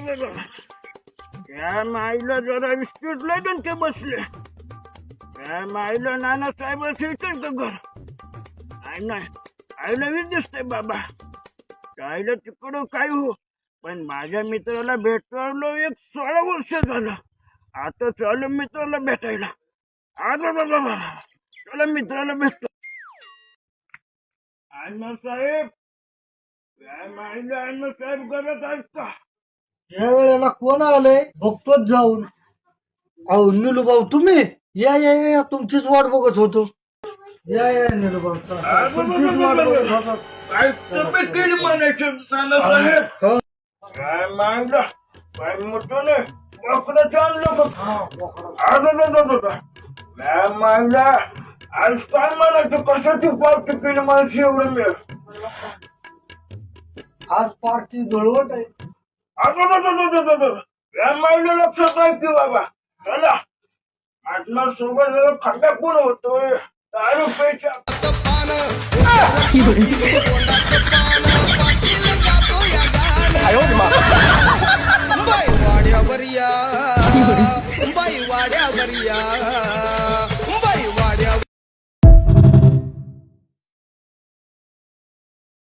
या माईला जरा विस्तीट लागेल ते बसले. या माईला नानासाहेब इथं का घर नाही नाही आईला वीज दिसतंय बाबा. आईला तिकडं काय हो, पण माझ्या मित्राला भेटलो 16 वर्ष झालं. आता चालू मित्राला भेटायला. आता बाबा चला मित्राला भेटतो. अण्णासाहेब, या माईला अण्णासाहेब करत आहेत का? या वेळेला कोण आलंय बघतोच जाऊन. अहो निलू भाऊ तुम्ही या या या तुमचीच वाट बघत होतो. या या निलू भाऊ तुमचीच वाट बघत होतो. काय तब्येत केली म्हणायचं नानासाहेब? काय मागला काय मोठं नाही बोकडं चाललं बघ. काय मागला आज काय म्हणायचं कशाची पार्टी केली माणशी एवढं मिळेल. आज पार्टी धुळवट आहे. या मागलं लक्षात आहे की बाबा. चला आत्मा सोबत खड्डा कोण होतोय दारू प्यायच्या. बाई वाड्यावर या